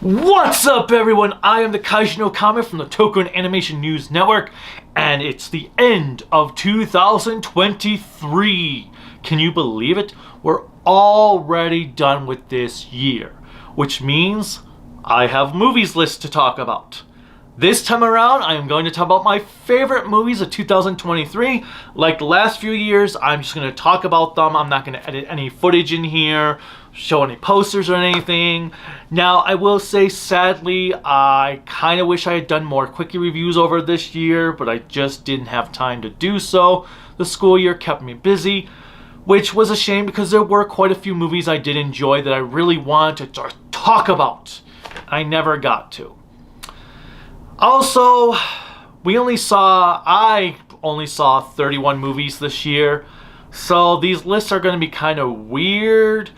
What's up, everyone? I am the Kaiju no Kame from the Toku and Animation News Network, and it's the end of 2023. Can you believe it? We're already done with this year, which means I have movies list to talk about. This time around, I am going to talk about my favorite movies of 2023. Like the last few years, I'm just going to talk about them. I'm not going to edit any footage in here, show any posters or anything. Now, I will say, sadly, I kind of wish I had done more quickie reviews over this year, but I just didn't have time to do so. The school year kept me busy, which was a shame because there were quite a few movies I did enjoy that I really wanted to talk about. I never got to. Also, I only saw 31 movies this year, so these lists are going to be kind of weird,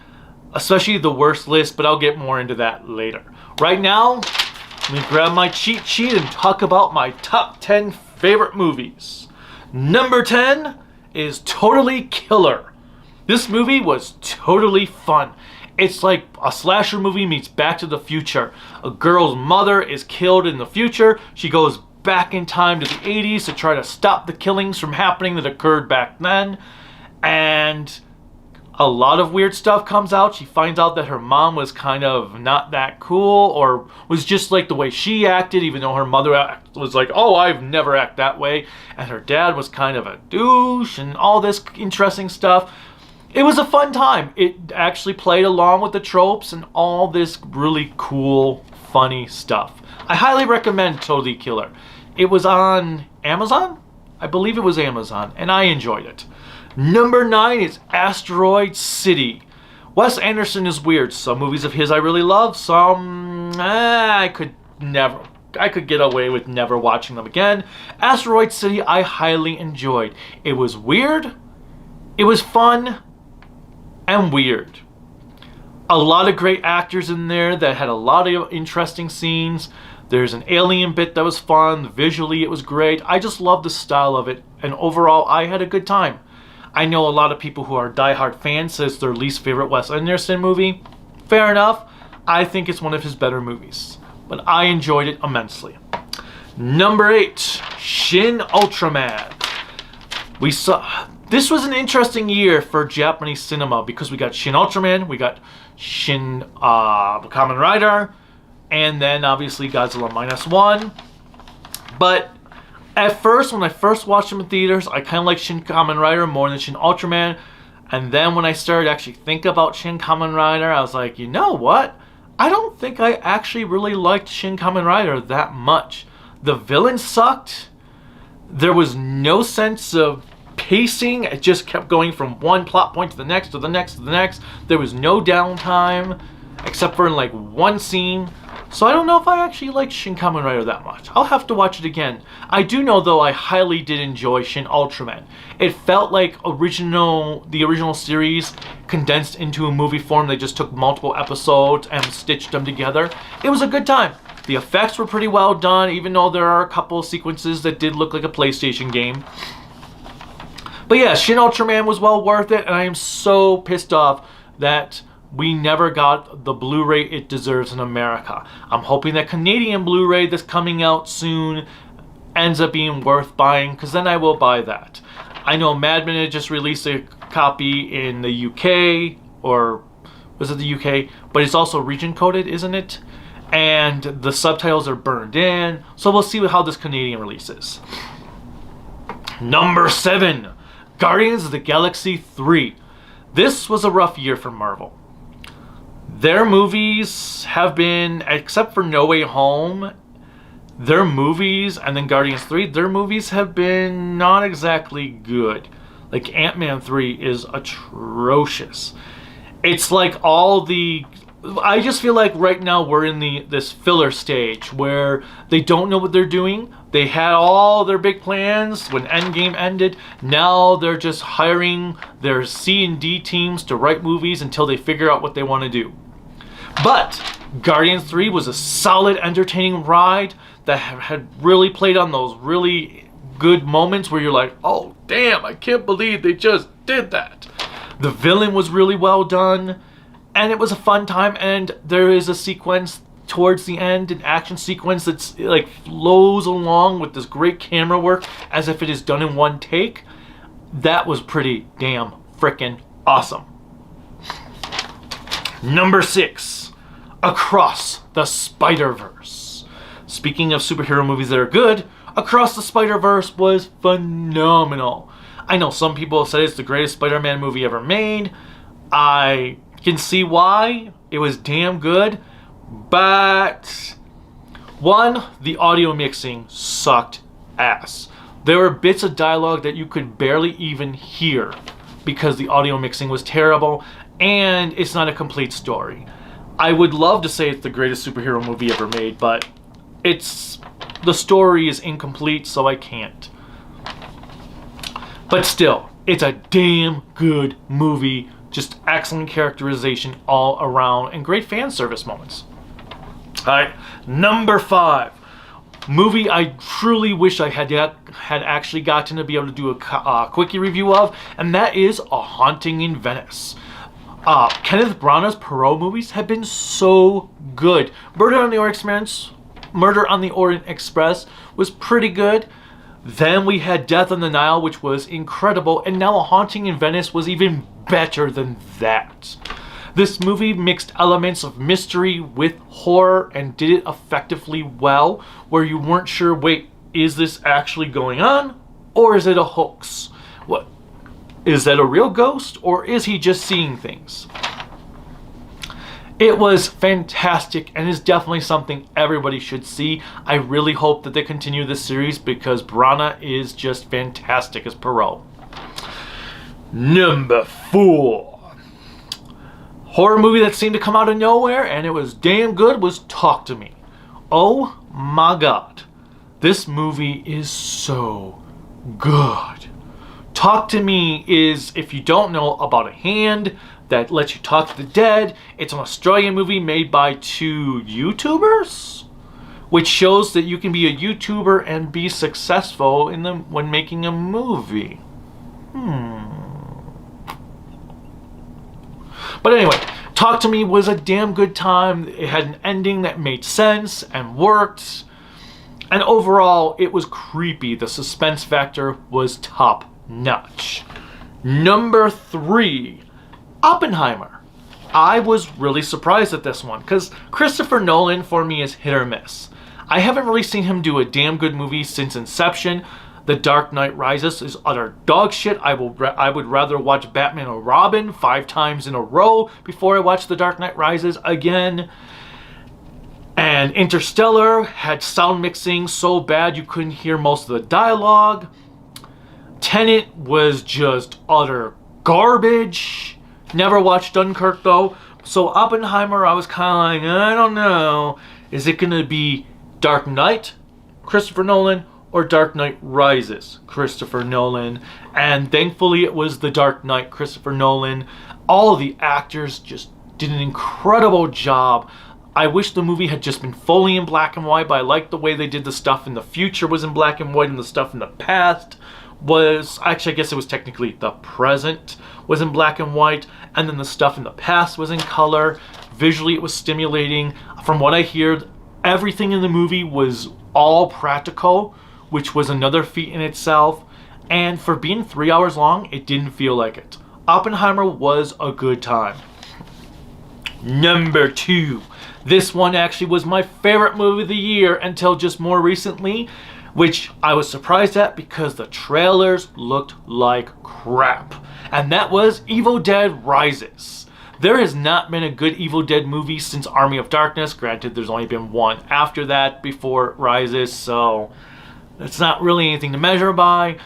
especially the worst list, but I'll get more into that later. Right now, let me grab my cheat sheet and talk about my top 10 favorite movies. Number 10 is Totally Killer. This movie was totally fun. It's like a slasher movie meets Back to the Future. A girl's mother is killed in the future. She goes back in time to the 80s to try to stop the killings from happening that occurred back then. And a lot of weird stuff comes out. She finds out that her mom was kind of not that cool, or was just like the way she acted, even though her mother was like, oh, I've never acted that way. And her dad was kind of a douche and all this interesting stuff. It was a fun time. It actually played along with the tropes and all this really cool, funny stuff. I highly recommend Totally Killer. It was on Amazon? I believe it was Amazon, and I enjoyed it. Number 9 is Asteroid City. Wes Anderson is weird. Some movies of his I really love. Some I could get away with never watching them again. Asteroid City I highly enjoyed. It was weird. It was fun. And weird. A lot of great actors in there that had a lot of interesting scenes. There's an alien bit that was fun. Visually it was great. I just love the style of it, and overall I had a good time. I know a lot of people who are diehard fans says their least favorite Wes Anderson movie. Fair enough. I think it's one of his better movies, but I enjoyed it immensely. Number 8, Shin Ultraman. This was an interesting year for Japanese cinema because we got Shin Ultraman, we got Shin Kamen Rider, and then obviously Godzilla -1. But at first, when I first watched them in theaters, I kind of liked Shin Kamen Rider more than Shin Ultraman. And then when I started to actually think about Shin Kamen Rider, I was like, you know what? I don't think I actually really liked Shin Kamen Rider that much. The villain sucked. There was no sense of pacing. It just kept going from one plot point to the next, to the next, to the next. There was no downtime, except for in like one scene. So I don't know if I actually liked Shin Kamen Rider that much. I'll have to watch it again. I do know, though, I highly did enjoy Shin Ultraman. It felt like the original series condensed into a movie form. They just took multiple episodes and stitched them together. It was a good time. The effects were pretty well done, even though there are a couple of sequences that did look like a PlayStation game. But yeah, Shin Ultraman was well worth it, and I am so pissed off that we never got the Blu-ray it deserves in America. I'm hoping that Canadian Blu-ray that's coming out soon ends up being worth buying, because then I will buy that. I know Mad Men had just released a copy in the UK, or was it the UK? But it's also region coded, isn't it? And the subtitles are burned in, so we'll see how this Canadian release is. Number 7. Guardians of the Galaxy 3. This was a rough year for Marvel. Their movies have been, except for No Way Home, their movies, and then Guardians 3, their movies have been not exactly good. Like Ant-Man 3 is atrocious. It's like I just feel like right now we're in this filler stage where they don't know what they're doing. They had all their big plans when Endgame ended. Now they're just hiring their C and D teams to write movies until they figure out what they want to do. But Guardians 3 was a solid, entertaining ride that had really played on those really good moments where you're like, oh damn, I can't believe they just did that. The villain was really well done. And it was a fun time, and there is a sequence towards the end, an action sequence that's like flows along with this great camera work as if it is done in one take. That was pretty damn freaking awesome. Number 6, Across the Spider-Verse. Speaking of superhero movies that are good, Across the Spider-Verse was phenomenal. I know some people have said it's the greatest Spider-Man movie ever made. I can see why. It was damn good. But, one, the audio mixing sucked ass. There were bits of dialogue that you could barely even hear because the audio mixing was terrible, and it's not a complete story. I would love to say it's the greatest superhero movie ever made, but the story is incomplete, so I can't. But still, it's a damn good movie. Just excellent characterization all around and great fan service moments. Alright, number 5. Movie I truly wish I had actually gotten to be able to do a quickie review of, and that is A Haunting in Venice. Kenneth Branagh's Poirot movies have been so good. Murder on the Orient Express was pretty good. Then we had Death on the Nile, which was incredible, and now A Haunting in Venice was even better than that. This movie mixed elements of mystery with horror and did it effectively well, where you weren't sure, wait, is this actually going on, or is it a hoax? What? Is that a real ghost, or is he just seeing things? It was fantastic and is definitely something everybody should see. I really hope that they continue this series because Branagh is just fantastic as Poirot. Number 4. Horror movie that seemed to come out of nowhere and it was damn good was Talk to Me. Oh my god. This movie is so good. Talk to Me is, if you don't know, about a hand that lets you talk to the dead. It's an Australian movie made by 2 YouTubers, which shows that you can be a YouTuber and be successful when making a movie. But anyway, Talk to Me was a damn good time. It had an ending that made sense and worked. And overall, it was creepy. The suspense factor was top notch. Number 3. Oppenheimer. I was really surprised at this one because Christopher Nolan for me is hit or miss. I haven't really seen him do a damn good movie since Inception. The Dark Knight Rises is utter dog shit. I would rather watch Batman or Robin 5 times in a row before I watch The Dark Knight Rises again. And Interstellar had sound mixing so bad you couldn't hear most of the dialogue. Tenet was just utter garbage. Never watched Dunkirk though. So Oppenheimer, I was kind of like, I don't know. Is it going to be Dark Knight, Christopher Nolan, or Dark Knight Rises, Christopher Nolan? And thankfully it was The Dark Knight, Christopher Nolan. All of the actors just did an incredible job. I wish the movie had just been fully in black and white, but I liked the way they did the stuff in the future was in black and white and the stuff in the past was, actually I guess it was technically the present was in black and white, and then the stuff in the past was in color. Visually it was stimulating. From what I hear, everything in the movie was all practical, which was another feat in itself. And for being 3 hours long, it didn't feel like it. Oppenheimer was a good time. Number 2. This one actually was my favorite movie of the year until just more recently, which I was surprised at because the trailers looked like crap. And that was Evil Dead Rises. There has not been a good Evil Dead movie since Army of Darkness. Granted, there's only been one after that before Rises, so it's not really anything to measure by.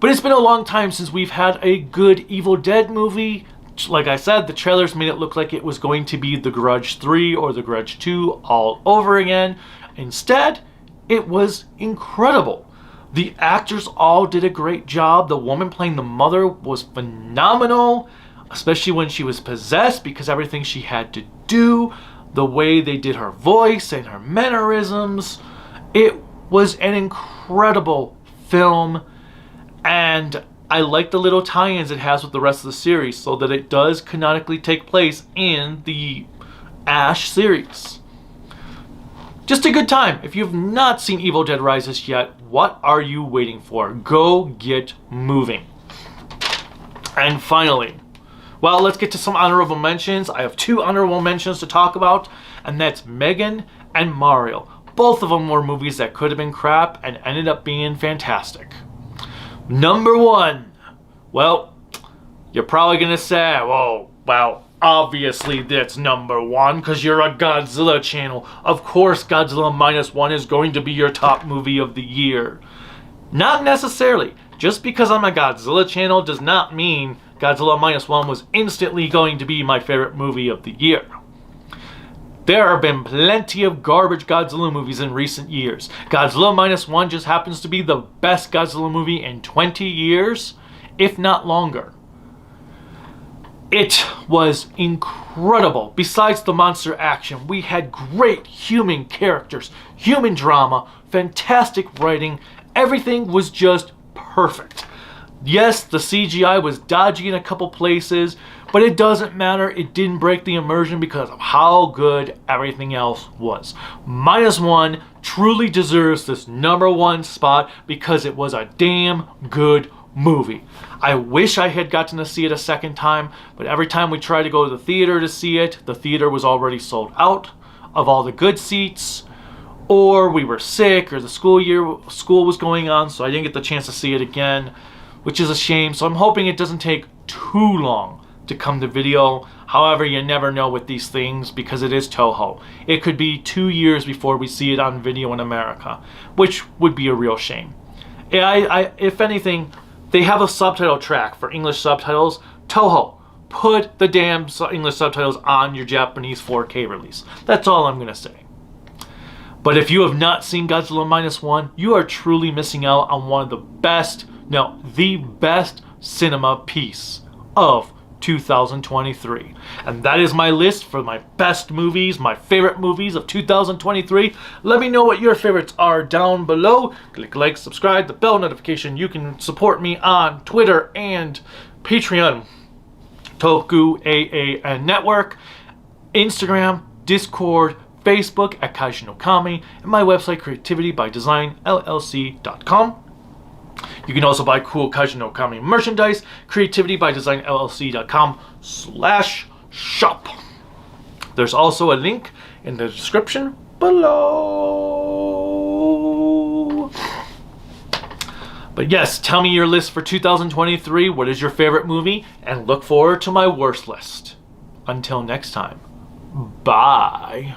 But it's been a long time since we've had a good Evil Dead movie. Like I said, the trailers made it look like it was going to be The Grudge 3 or The Grudge 2 all over again. Instead, it was incredible. The actors all did a great job. The woman playing the mother was phenomenal, especially when she was possessed, because everything she had to do, the way they did her voice and her mannerisms, it was an incredible film. And I like the little tie-ins it has with the rest of the series, so that it does canonically take place in the Ash series. Just a good time. If you've not seen Evil Dead Rises yet, what are you waiting for? Go get moving. And finally, well, let's get to some honorable mentions. I have 2 honorable mentions to talk about, and that's Megan and Mario. Both of them were movies that could have been crap and ended up being fantastic. Number 1. Well, you're probably going to say, well, obviously that's number 1 because you're a Godzilla channel. Of course, Godzilla Minus One is going to be your top movie of the year. Not necessarily. Just because I'm a Godzilla channel does not mean Godzilla Minus One was instantly going to be my favorite movie of the year. There have been plenty of garbage Godzilla movies in recent years. Godzilla Minus One just happens to be the best Godzilla movie in 20 years, if not longer. It was incredible. Besides the monster action, we had great human characters, human drama, fantastic writing. Everything was just perfect. Yes, the CGI was dodgy in a couple places, but it doesn't matter. It didn't break the immersion because of how good everything else was. Minus One truly deserves this number 1 spot because it was a damn good movie. I wish I had gotten to see it a second time, but every time we tried to go to the theater to see it, the theater was already sold out of all the good seats, or we were sick, or the school was going on, so I didn't get the chance to see it again, which is a shame. So I'm hoping it doesn't take too long to come to video. However, you never know with these things because it is Toho. It could be 2 years before we see it on video in America, which would be a real shame. If anything, they have a subtitle track for English subtitles. Toho, put the damn English subtitles on your Japanese 4K release. That's all I'm going to say. But if you have not seen Godzilla Minus One, you are truly missing out on one of the best cinema piece of 2023. And that is my list for my best movies, my favorite movies of 2023. Let me know what your favorites are down below. Click like, subscribe, the bell notification. You can support me on Twitter and Patreon, Toku AAN Network, Instagram, Discord, Facebook at Kaiju no Kami, and my website creativitybydesignllc.com. You can also buy cool Kaiju no Kami merchandise, creativitybydesignllc.com/shop. There's also a link in the description below. But yes, tell me your list for 2023. What is your favorite movie? And look forward to my worst list. Until next time, bye.